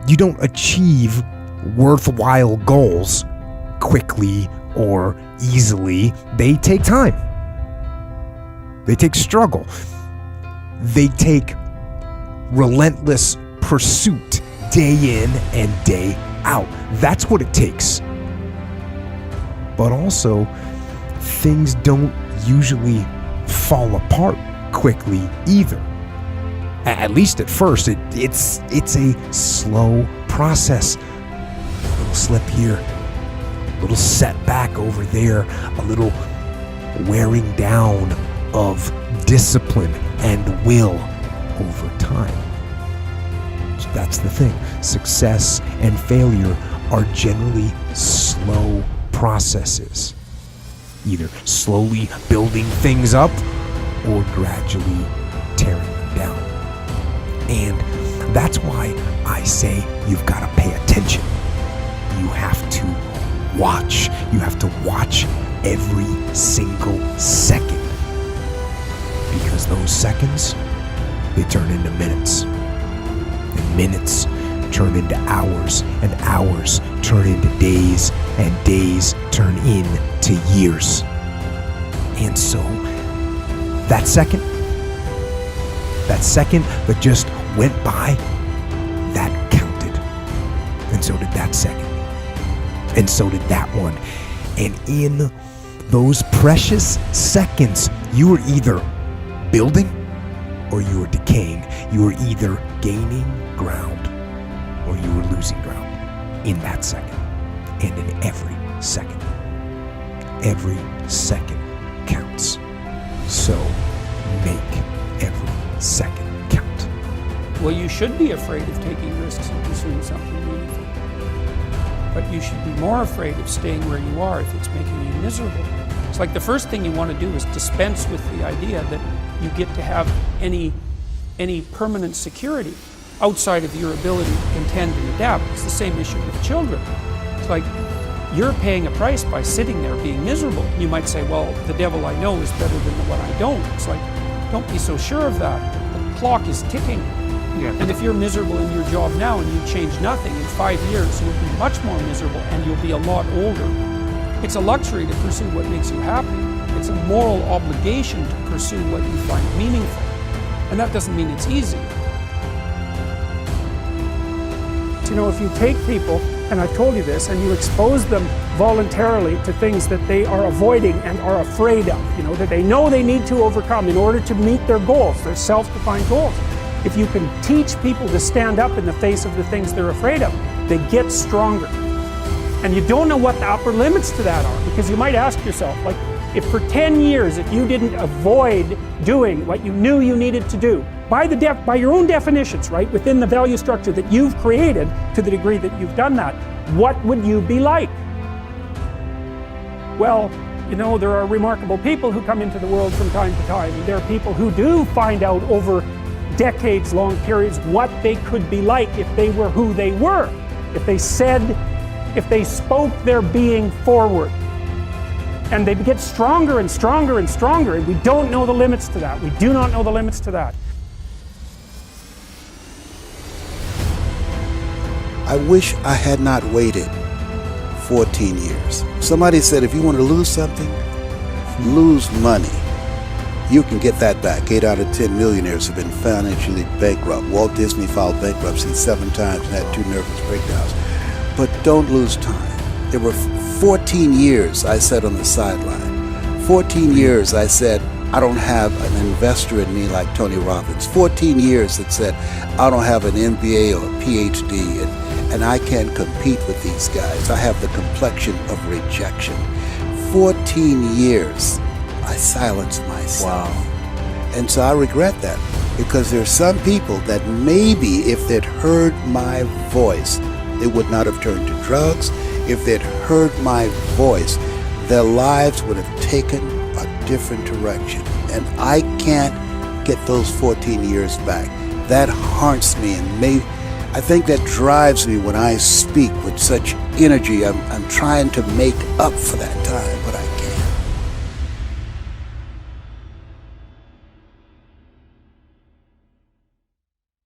You don't achieve worthwhile goals quickly or easily. They take time. They take struggle. They take relentless pursuit day in and day out. That's what it takes. But also, things don't usually fall apart quickly either. At least at first, it's a slow process. A little slip here, a little setback over there, a little wearing down of discipline and will over time. So that's the thing. Success and failure are generally slow processes, either slowly building things up or gradually tearing them down. And that's why I say you've got to pay attention. You have to watch. You have to watch every single second, because those seconds, they turn into minutes, and minutes turn into hours, and hours turn into days, and days turn into years. And so that second that just went by, that counted. And so did that second. And so did that one. And in those precious seconds, you were either building or you were decaying. You were either gaining ground or you were losing ground in that second. And in every second. Every second counts. So make every second count. Well, you should be afraid of taking risks and pursuing something meaningful. But you should be more afraid of staying where you are if it's making you miserable. It's like the first thing you want to do is dispense with the idea that you get to have any permanent security outside of your ability to contend and adapt. It's the same issue with children. It's like you're paying a price by sitting there being miserable. You might say, well, the devil I know is better than the one I don't. It's like, don't be so sure of that. The clock is ticking. Yeah. And if you're miserable in your job now and you change nothing, in 5 years you'll be much more miserable and you'll be a lot older. It's a luxury to pursue what makes you happy. It's a moral obligation to pursue what you find meaningful. And that doesn't mean it's easy. You know, if you take people, and I've told you this, and you expose them voluntarily to things that they are avoiding and are afraid of, you know, that they know they need to overcome in order to meet their goals, their self-defined goals. If you can teach people to stand up in the face of the things they're afraid of, they get stronger. And you don't know what the upper limits to that are, because you might ask yourself, like, if for 10 years, if you didn't avoid doing what you knew you needed to do, by your own definitions, right, within the value structure that you've created, to the degree that you've done that, what would you be like? Well, you know, there are remarkable people who come into the world from time to time, and there are people who do find out over decades-long periods what they could be like if they were who they were, if they spoke their being forward. And they get stronger and stronger and stronger, and we don't know the limits to that. We do not know the limits to that. I wish I had not waited 14 years. Somebody said if you want to lose something, lose money. You can get that back. 8 out of 10 millionaires have been financially bankrupt. Walt Disney filed bankruptcy 7 times and had 2 nervous breakdowns. But don't lose time. There were 14 years I sat on the sideline. 14 years I said, I don't have an investor in me like Tony Robbins. 14 years that said, I don't have an MBA or a PhD, and I can't compete with these guys. I have the complexion of rejection. 14 years I silenced myself. Wow. And so I regret that, because there are some people that maybe if they'd heard my voice, they would not have turned to drugs. If they'd heard my voice, their lives would have taken a different direction. And I can't get those 14 years back. That haunts me, and I think that drives me when I speak with such energy. I'm trying to make up for that time, but I